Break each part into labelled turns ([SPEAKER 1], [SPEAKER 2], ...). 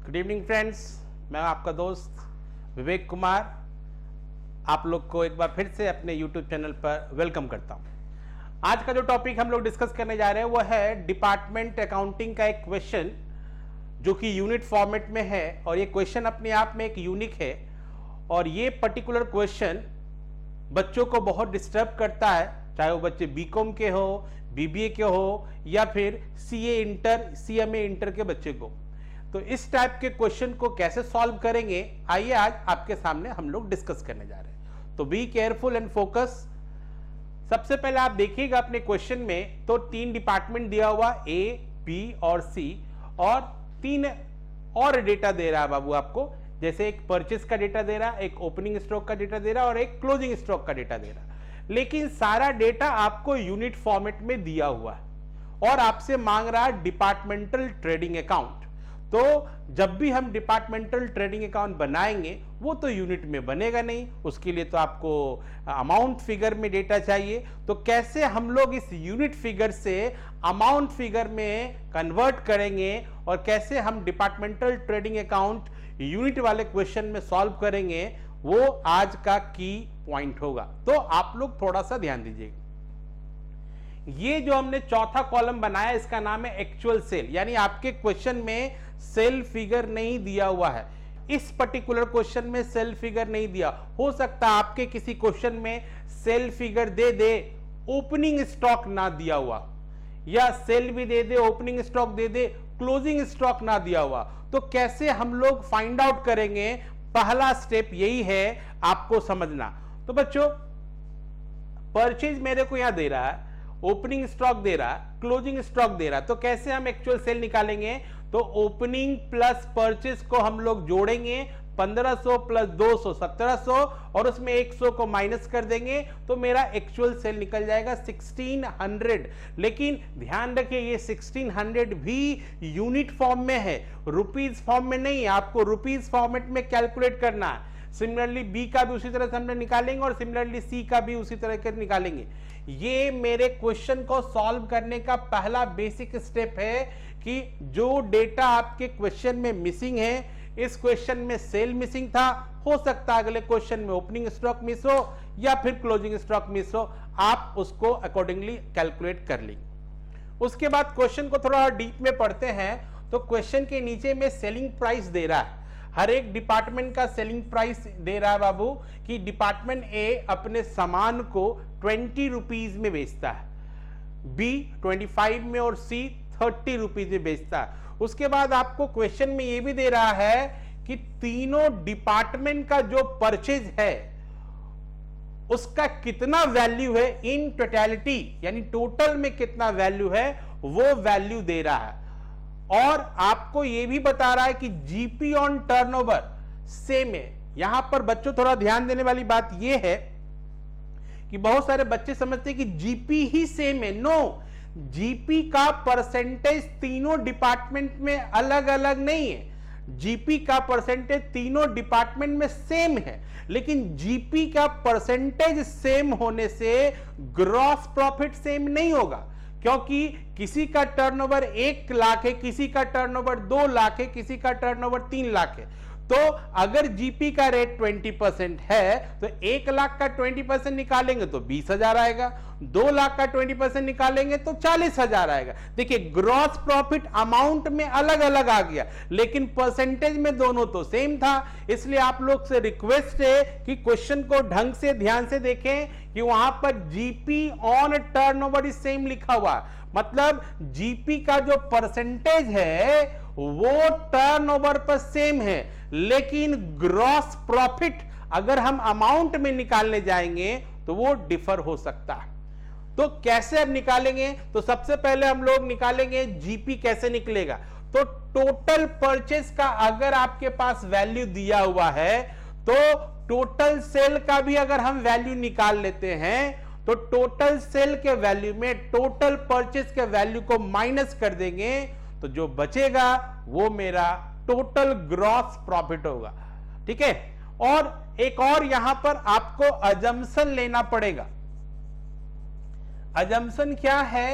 [SPEAKER 1] Good evening friends, मैं आपका दोस्त विवेक कुमार आप लोग को एक बार फिर से अपने यूट्यूब चैनल पर वेलकम करता हूं। आज का जो टॉपिक हम लोग डिस्कस करने जा रहे हैं वो है डिपार्टमेंट अकाउंटिंग का एक क्वेश्चन जो कि यूनिट फॉर्मेट में है और ये क्वेश्चन अपने आप में एक यूनिक है और ये पर्टिकुलर क्वेश्चन बच्चों को बहुत डिस्टर्ब करता है, चाहे वो बच्चे बीकॉम के हो, बीबीए के हो या फिर सीए इंटर, सीएमए इंटर के बच्चे को। तो इस टाइप के क्वेश्चन को कैसे सॉल्व करेंगे, आइए आज आपके सामने हम लोग डिस्कस करने जा रहे हैं। तो बी केयरफुल एंड फोकस। सबसे पहले आप देखिएगा अपने क्वेश्चन में तो 3 डिपार्टमेंट दिया हुआ ए, बी और सी और 3 और डेटा दे रहा है बाबू आपको, जैसे एक परचेस का डेटा दे रहा है, एक ओपनिंग स्टॉक का डेटा दे रहा है और एक क्लोजिंग स्टॉक का डेटा दे रहा है। लेकिन सारा डेटा आपको यूनिट फॉर्मेट में दिया हुआ है और आपसे मांग रहा है डिपार्टमेंटल ट्रेडिंग अकाउंट। तो जब भी हम डिपार्टमेंटल ट्रेडिंग अकाउंट बनाएंगे वो तो यूनिट में बनेगा नहीं, उसके लिए तो आपको अमाउंट फिगर में डेटा चाहिए। तो कैसे हम लोग इस यूनिट फिगर से अमाउंट फिगर में कन्वर्ट करेंगे और कैसे हम डिपार्टमेंटल ट्रेडिंग अकाउंट यूनिट वाले क्वेश्चन में सॉल्व करेंगे, वो आज का की पॉइंट होगा। तो आप लोग थोड़ा सा ध्यान दीजिएगा। ये जो हमने चौथा कॉलम बनाया इसका नाम है एक्चुअल सेल, यानी आपके क्वेश्चन में सेल फिगर नहीं दिया हुआ है। इस पर्टिकुलर क्वेश्चन में सेल फिगर नहीं दिया, हो सकता है आपके किसी क्वेश्चन में सेल फिगर दे दे, ओपनिंग स्टॉक ना दिया हुआ, या सेल भी दे दे, ओपनिंग स्टॉक दे दे, क्लोजिंग स्टॉक ना दिया हुआ। तो कैसे हम लोग फाइंड आउट करेंगे, पहला स्टेप यही है आपको समझना। तो बच्चों परचेज मेरे को यहां दे रहा है, ओपनिंग स्टॉक दे रहा है, क्लोजिंग स्टॉक दे रहा है, तो कैसे हम एक्चुअल सेल निकालेंगे? तो ओपनिंग प्लस परचेज को हम लोग जोड़ेंगे, 1500 प्लस 200 1700 और उसमें 100 को माइनस कर देंगे तो मेरा एक्चुअल सेल निकल जाएगा 1600। लेकिन ध्यान रखिए ये 1600 भी यूनिट फॉर्म में है, रुपीज फॉर्म में नहीं है, आपको रुपीज फॉर्मेट में कैलकुलेट करना है। सिमिलरली बी का भी उसी तरह से हमने निकालेंगे और सिमिलरली सी का भी उसी तरह के निकालेंगे। ये मेरे क्वेश्चन को सॉल्व करने का पहला बेसिक स्टेप है कि जो डेटा आपके क्वेश्चन में मिसिंग है, इस क्वेश्चन में सेल मिसिंग था, हो सकता है अगले क्वेश्चन में ओपनिंग स्टॉक मिस हो या फिर क्लोजिंग स्टॉक मिस हो, आप उसको अकॉर्डिंगली कैलकुलेट कर लेंगे। उसके बाद क्वेश्चन को थोड़ा डीप में पढ़ते हैं तो क्वेश्चन के नीचे में सेलिंग प्राइस दे रहा है, हर एक डिपार्टमेंट का सेलिंग प्राइस दे रहा है बाबू कि डिपार्टमेंट ए अपने सामान को 20 रुपीज में बेचता है, बी 25 में और सी 30 रुपीज में बेचता है। उसके बाद आपको क्वेश्चन में यह भी दे रहा है कि तीनों डिपार्टमेंट का जो परचेज है उसका कितना वैल्यू है इन टोटलिटी, यानी टोटल में कितना वैल्यू है वो वैल्यू दे रहा है। और आपको यह भी बता रहा है कि जीपी ऑन टर्नओवर सेम है। यहां पर बच्चों थोड़ा ध्यान देने वाली बात यह है कि बहुत सारे बच्चे समझते हैं कि जीपी ही सेम है। नो, जीपी का परसेंटेज तीनों डिपार्टमेंट में अलग अलग नहीं है। जीपी का परसेंटेज तीनों डिपार्टमेंट में सेम है, लेकिन जीपी का परसेंटेज सेम होने से ग्रॉस प्रॉफिट सेम नहीं होगा, क्योंकि किसी का टर्नओवर 1 लाख है, किसी का टर्नओवर 2 लाख है, किसी का टर्नओवर 3 लाख है। तो अगर जीपी का रेट 20% है तो 1 लाख का 20% निकालेंगे तो 20,000 आएगा, 2 लाख का 20% निकालेंगे तो 40,000 आएगा। देखिए ग्रॉस प्रॉफिट अमाउंट में अलग अलग आ गया, लेकिन परसेंटेज में दोनों तो सेम था। इसलिए आप लोग से रिक्वेस्ट है कि क्वेश्चन को ढंग से ध्यान से देखें कि वहां पर GP on turnover is same लिखा हुआ, मतलब जीपी का जो परसेंटेज है वो टर्नओवर पर सेम है, लेकिन ग्रॉस प्रॉफिट अगर हम अमाउंट में निकालने जाएंगे तो वो डिफर हो सकता है। तो कैसे अब निकालेंगे? तो सबसे पहले हम लोग निकालेंगे जीपी कैसे निकलेगा। तो टोटल परचेस का अगर आपके पास वैल्यू दिया हुआ है तो टोटल सेल का भी अगर हम वैल्यू निकाल लेते हैं तो टोटल सेल के वैल्यू में टोटल परचेस के वैल्यू को माइनस कर देंगे तो जो बचेगा वो मेरा टोटल ग्रॉस प्रॉफिट होगा। ठीक है, और एक और यहां पर आपको अजम्पशन लेना पड़ेगा। अजम्पशन क्या है?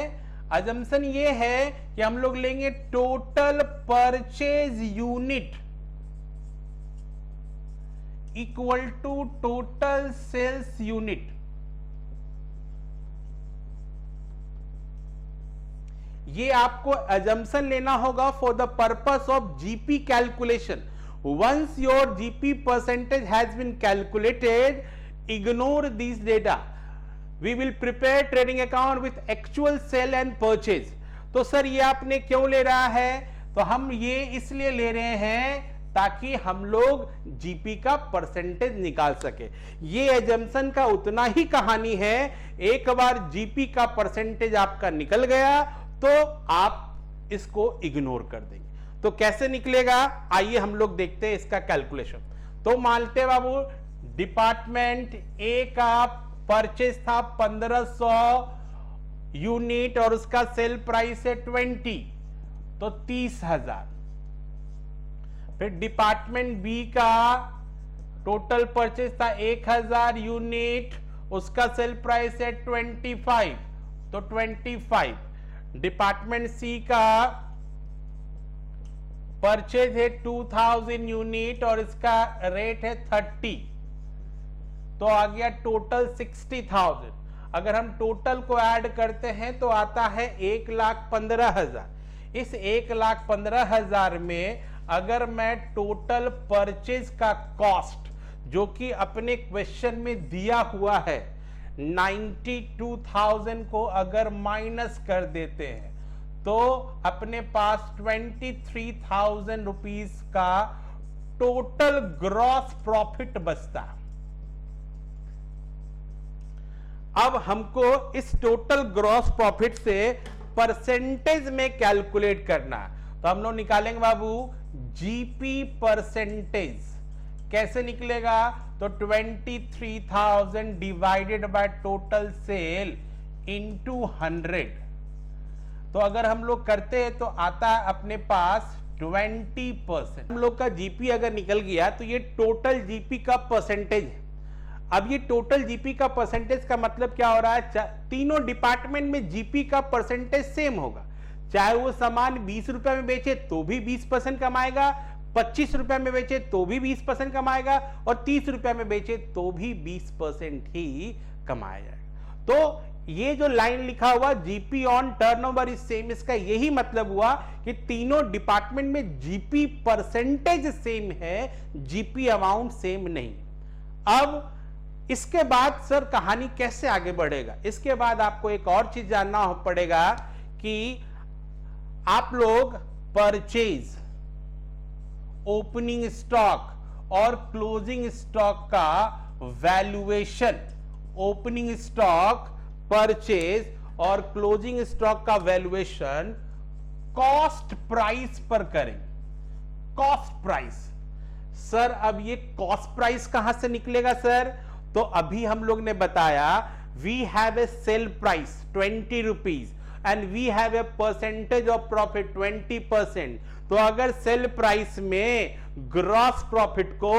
[SPEAKER 1] अजम्पशन ये है कि हम लोग लेंगे total purchase unit equal to total sales unit. ये आपको अजम्पशन लेना होगा for the purpose of GP calculation. Once your GP percentage has been calculated, ignore this data. We will prepare trading account with actual sale and purchase. तो sir ये आपने क्यों ले रहा है? तो हम ये इसलिए ले रहे हैं ताकि हम लोग जीपी का परसेंटेज निकाल सके। ये एजम्पशन का उतना ही कहानी है। एक बार जीपी का परसेंटेज आपका निकल गया तो आप इसको इग्नोर कर देंगे। तो कैसे निकलेगा, आइए हम लोग देखते हैं इसका कैलकुलेशन। तो मानते बाबू डिपार्टमेंट ए का परचेज था 1500 यूनिट और उसका सेल प्राइस है 20, तो 30,000। फिर डिपार्टमेंट बी का टोटल परचेज था 1000 यूनिट, उसका सेल प्राइस है 25, तो 25। डिपार्टमेंट सी का परचेज है 2000 यूनिट और इसका रेट है 30, तो आ गया टोटल 60,000। अगर हम टोटल को ऐड करते हैं तो आता है 1,15,000। इस 1,15,000 में अगर मैं टोटल परचेज का कॉस्ट जो कि अपने क्वेश्चन में दिया हुआ है 92,000 को अगर माइनस कर देते हैं तो अपने पास 23,000 रुपीस का टोटल ग्रॉस प्रॉफिट बचता। अब हमको इस टोटल ग्रॉस प्रॉफिट से परसेंटेज में कैलकुलेट करना है। तो हम लोग निकालेंगे बाबू जीपी परसेंटेज। कैसे निकलेगा? तो 23,000 divided by total sale into 100। तो अगर हम लोग करते हैं तो आता है अपने पास 20%। हम लोग का जीपी अगर निकल गया तो ये टोटल जीपी का परसेंटेज है। अब ये टोटल जीपी का परसेंटेज का मतलब क्या हो रहा है? तीनों डिपार्टमेंट में जीपी का परसेंटेज सेम होगा। चाहे वो सामान 20 रुपए में बेचे तो भी 20% कमाएगा, 25 रुपए में बेचे तो भी 20% कमाएगा और 30 रुपए में बेचे तो भी 20% ही कमाया जाएगा। तो ये जो लाइन लिखा हुआ GP on turnover is same, इसका यही मतलब हुआ कि तीनों डिपार्टमेंट में जीपी परसेंटेज सेम है, जीपी अमाउंट सेम नहीं। अब इसके बाद सर कहानी कैसे आगे बढ़ेगा? इसके बाद आपको एक और चीज जानना पड़ेगा कि आप लोग परचेज, ओपनिंग स्टॉक और क्लोजिंग स्टॉक का वैल्यूएशन, ओपनिंग स्टॉक, परचेज और क्लोजिंग स्टॉक का वैल्यूएशन कॉस्ट प्राइस पर करें। Cost price. सर अब ये कॉस्ट प्राइस कहां से निकलेगा सर? तो अभी हम लोग ने बताया we have a sale price 20 rupees and we have a percentage of profit 20%। तो अगर सेल प्राइस में ग्रॉस प्रॉफिट को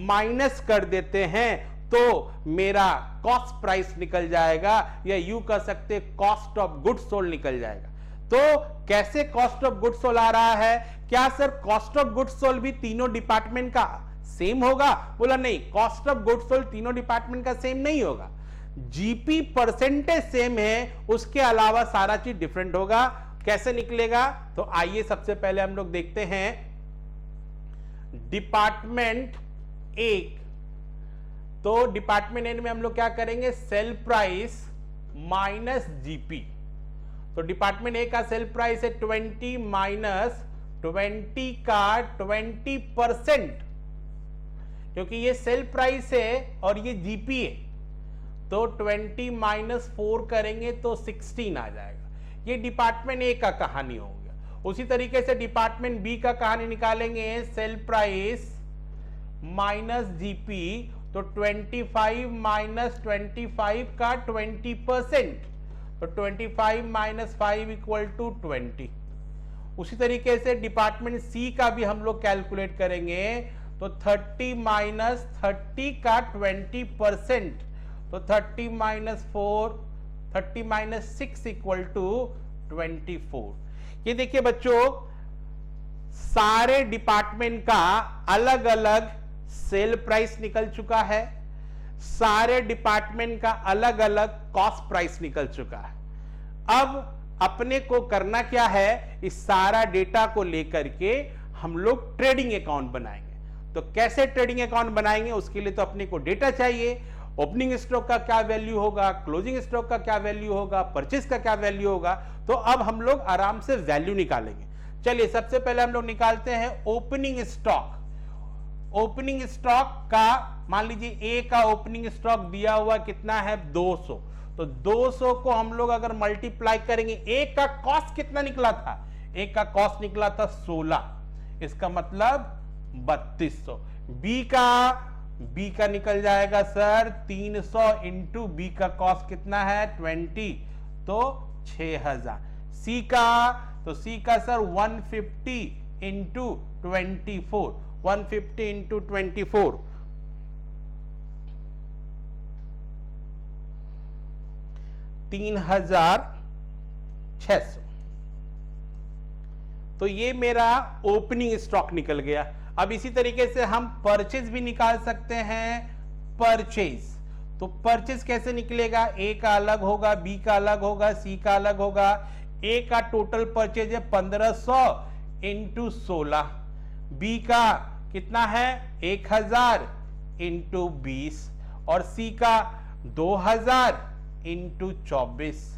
[SPEAKER 1] माइनस कर देते हैं तो मेरा कॉस्ट प्राइस निकल जाएगा, या यूं कह सकते कॉस्ट ऑफ गुड्स सोल्ड निकल जाएगा। तो कैसे कॉस्ट ऑफ गुड्स सोल्ड आ रहा है? क्या sir cost of goods sold भी तीनों डिपार्टमेंट का सेम होगा? बोला नहीं, कॉस्ट ऑफ गुड्स सोल्ड तीनों डिपार्टमेंट का सेम नहीं होगा। जीपी परसेंटेज सेम है, उसके अलावा सारा चीज डिफरेंट होगा। कैसे निकलेगा? तो आइए सबसे पहले हम लोग देखते हैं डिपार्टमेंट ए। तो डिपार्टमेंट ए में हम लोग क्या करेंगे? Sale price minus GP. तो डिपार्टमेंट ए का सेल प्राइस है 20 माइनस 20 का 20%, क्योंकि ये सेल प्राइस है और ये जीपी है। तो 20 माइनस 4 करेंगे तो 16 आ जाएगा। ये डिपार्टमेंट ए का कहानी हो गया। उसी तरीके से डिपार्टमेंट बी का कहानी निकालेंगे, सेल प्राइस माइनस जीपी। तो 25 माइनस 25 का 20%, तो 25 माइनस 5 इक्वल टू 20। उसी तरीके से डिपार्टमेंट सी का भी हम लोग कैलकुलेट करेंगे, तो 30 माइनस 30 का 20%, तो 30 माइनस 4, 30 माइनस 6 इक्वल टू 24। ये देखिए बच्चों, सारे डिपार्टमेंट का अलग अलग सेल प्राइस निकल चुका है, सारे डिपार्टमेंट का अलग अलग कॉस्ट प्राइस निकल चुका है। अब अपने को करना क्या है, इस सारा डेटा को लेकर के हम लोग ट्रेडिंग अकाउंट बनाएंगे। तो कैसे ट्रेडिंग अकाउंट बनाएंगे, उसके लिए तो अपने को डेटा चाहिए। ओपनिंग स्टॉक का क्या वैल्यू होगा, क्लोजिंग स्टॉक का क्या वैल्यू होगा, परचेज का क्या वैल्यू होगा। तो अब हम लोग आराम से वैल्यू निकालेंगे। चलिए सबसे पहले हम लोग निकालते हैं ओपनिंग स्टॉक। ओपनिंग स्टॉक का मान लीजिए ए का ओपनिंग स्टॉक दिया हुआ कितना है 200, तो 200 को हम लोग अगर मल्टीप्लाई करेंगे, ए का कॉस्ट कितना निकला था, ए का कॉस्ट निकला था 16, इसका मतलब 3200। बी का निकल जाएगा सर 300 इंटू बी का कॉस्ट कितना है 20, तो 6000। सी का सर 150 इंटू 24, 150 इंटू 24 3600। तो ये मेरा ओपनिंग स्टॉक निकल गया। अब इसी तरीके से हम परचेज भी निकाल सकते हैं। परचेज, तो परचेज कैसे निकलेगा, ए का अलग होगा, बी का अलग होगा, सी का अलग होगा। ए का टोटल परचेज है 1500 इंटू 16, बी का कितना है 1000 इंटू 20 और सी का 2000 इंटू 24।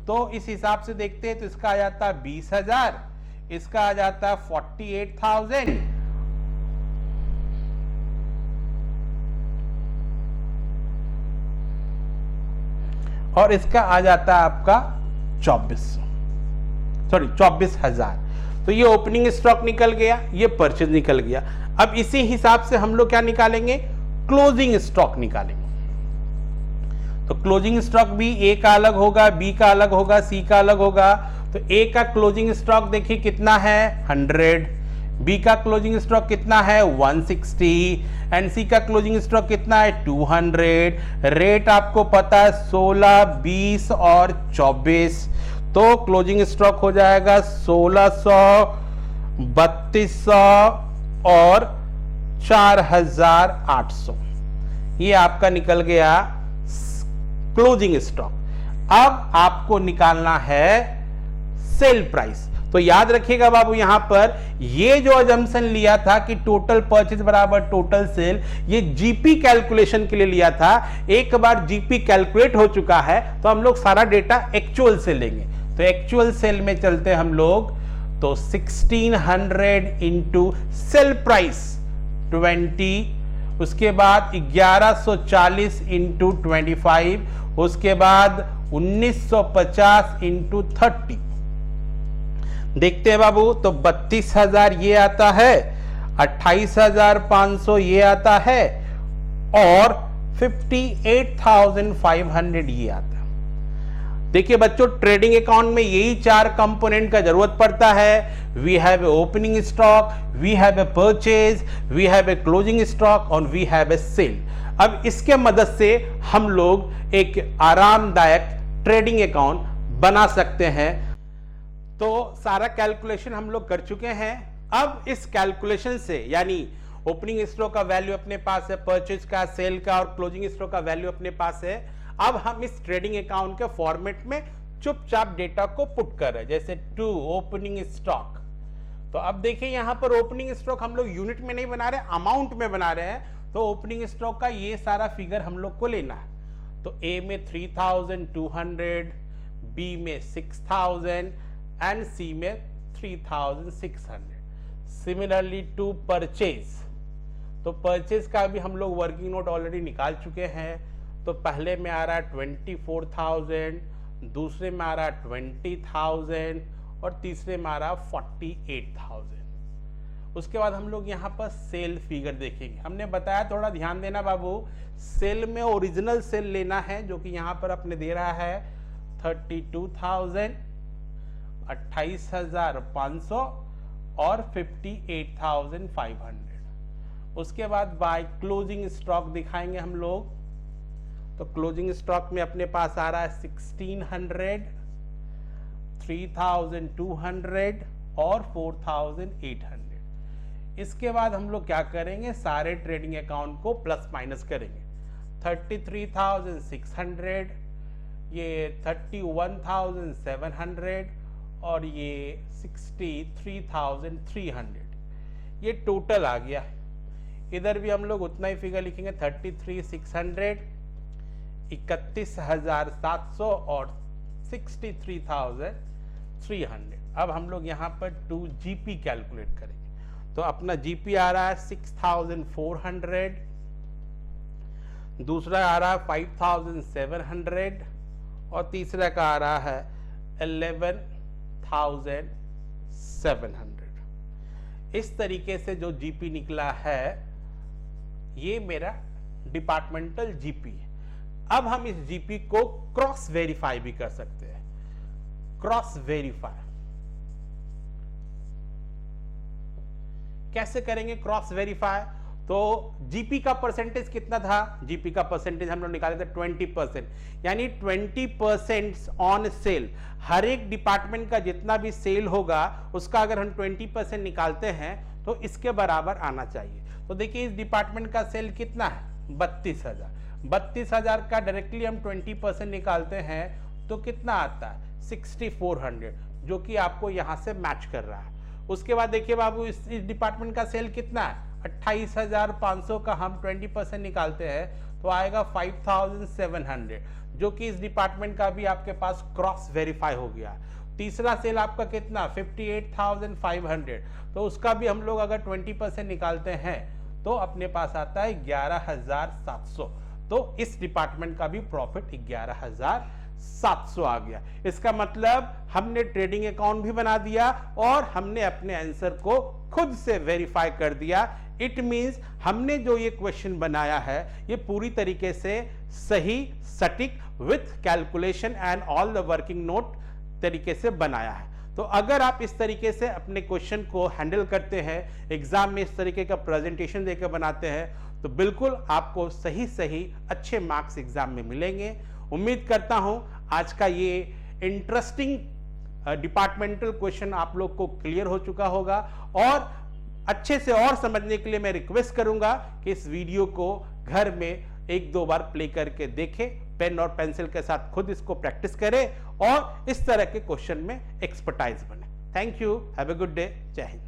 [SPEAKER 1] तो इस हिसाब से देखते हैं तो इसका आ जाता है 20,000, इसका आ जाता है 48,000 और इसका आ जाता है आपका 24,000। तो ये ओपनिंग स्टॉक निकल गया, ये परचेज निकल गया। अब इसी हिसाब से हम लोग क्या निकालेंगे, क्लोजिंग स्टॉक निकालेंगे। तो क्लोजिंग स्टॉक भी ए का अलग होगा, बी का अलग होगा, सी का अलग होगा। तो ए का क्लोजिंग स्टॉक देखिए कितना है 100, बी का क्लोजिंग स्टॉक कितना है 160 एंड सी का क्लोजिंग स्टॉक कितना है 200। रेट आपको पता है 16, 20 और 24। तो क्लोजिंग स्टॉक हो जाएगा 1600, 3200 और 4800। ये आपका निकल गया क्लोजिंग स्टॉक। अब आपको निकालना है सेल प्राइस। तो याद रखिएगा बाबू, यहां पर ये जो अजम्पशन लिया था कि टोटल परचेज बराबर टोटल सेल, ये जीपी कैलकुलेशन के लिए लिया था। एक बार जीपी कैलकुलेट हो चुका है तो हम लोग सारा डेटा एक्चुअल से लेंगे। तो एक्चुअल सेल में चलते हम लोग, तो 1600 इंटू सेल प्राइस 20, उसके बाद 1140 इंटू 25, उसके बाद 1950 इंटू 30। देखते हैं बाबू, तो 32,000 ये आता है, 28,500 ये आता है और 58,500 ये आता है। देखिए बच्चों, ट्रेडिंग अकाउंट में यही 4 कंपोनेंट का जरूरत पड़ता है। We have a opening stock, we have a purchase, we have a closing stock और वी हैव ए सेल। अब इसके मदद से हम लोग एक आरामदायक ट्रेडिंग अकाउंट बना सकते हैं। तो सारा कैलकुलेशन हम लोग कर चुके हैं। अब इस कैलकुलेशन से, यानी ओपनिंग स्टॉक का वैल्यू अपने पास है, परचेज का, सेल का और क्लोजिंग स्टॉक का वैल्यू अपने पास है। अब हम इस ट्रेडिंग अकाउंट के फॉर्मेट में चुपचाप डेटा को पुट कर रहे हैं, जैसे टू ओपनिंग स्टॉक। तो अब देखिए यहां पर ओपनिंग स्टॉक हम लोग यूनिट में नहीं बना रहे, अमाउंट में बना रहे हैं। तो ओपनिंग स्टॉक का ये सारा फिगर हम लोग को लेना है। तो ए में 3200, बी में 6000 एंड सी में 3600। सिमिलरली टू परचेज, तो परचेज का भी हम लोग वर्किंग नोट ऑलरेडी निकाल चुके हैं। तो पहले में आ रहा है 24,000, दूसरे में आ रहा है 20,000 और तीसरे में आ रहा है 48,000। उसके बाद हम लोग यहाँ पर सेल फिगर देखेंगे। हमने बताया, थोड़ा ध्यान देना बाबू, सेल में ओरिजिनल सेल लेना है, जो कि यहाँ पर अपने दे रहा है 32,000, 28,500 और 58,500। उसके बाद बाय क्लोजिंग स्टॉक दिखाएंगे हम लोग। तो क्लोजिंग स्टॉक में अपने पास आ रहा है 1600, 3200 और 4800। इसके बाद हम लोग क्या करेंगे, सारे ट्रेडिंग अकाउंट को प्लस माइनस करेंगे। 33,600, ये 31,700 और ये 63,300, ये टोटल आ गया। इधर भी हम लोग उतना ही फिगर लिखेंगे, 33,600, 31,700 और 63,300। अब हम लोग यहाँ पर 2GP कैलकुलेट करेंगे। तो अपना GP आ रहा है 6,400, दूसरा आ रहा है 5,700 और तीसरा का आ रहा है 11,700। इस तरीके से जो GP निकला है ये मेरा डिपार्टमेंटल GP है। अब हम इस GP को क्रॉस वेरीफाई भी कर सकते हैं। क्रॉस वेरीफाई कैसे करेंगे? क्रॉस वेरीफाई तो GP का परसेंटेज कितना था? GP का परसेंटेज हम लोग निकाले थे 20%, यानी 20% ऑन सेल। हर एक डिपार्टमेंट का जितना भी सेल होगा उसका अगर हम 20% निकालते हैं तो इसके बराबर आना चाहिए। तो देखिए इस डिपार्टमेंट का सेल कितना है? 32,000। 32,000 का डायरेक्टली हम 20% निकालते हैं तो कितना आता है? 6,400, जो कि आपको यहां से मैच कर रहा है। उसके बाद देखिए बाबू इस डिपार्टमेंट का सेल कितना है? 28,500 का हम 20% निकालते हैं तो आएगा 5,700, जो कि इस डिपार्टमेंट का भी आपके पास क्रॉस वेरीफाई हो गया। तीसरा सेल आपका कितना? 58,500, तो उसका भी हम लोग अगर 20% निकालते हैं तो अपने पास आता है 11,700। तो इस डिपार्टमेंट का भी प्रॉफिट 11,700 आ गया। इसका मतलब हमने ट्रेडिंग अकाउंट भी बना दिया और हमने अपने आंसर को खुद से वेरीफाई कर दिया। इट मींस हमने जो ये क्वेश्चन बनाया है ये पूरी तरीके से सही, सटीक, with calculation and all the working note तरीके से बनाया है। तो अगर आप इस तरीके से अपने क्वेश्चन को हैंडल करते हैं, एग्जाम में इस तरीके का प्रेजेंटेशन देकर बनाते हैं, तो बिल्कुल आपको सही सही अच्छे मार्क्स एग्जाम में मिलेंगे। उम्मीद करता हूं आज का ये इंटरेस्टिंग डिपार्टमेंटल क्वेश्चन आप लोग को क्लियर हो चुका होगा। और अच्छे से और समझने के लिए मैं रिक्वेस्ट करूंगा कि इस वीडियो को घर में 1-2 बार प्ले करके देखें, पेन और पेंसिल के साथ खुद इसको प्रैक्टिस करें और इस तरह के क्वेश्चन में एक्सपर्टाइज बने। Thank you, have a good day, जय हिंद।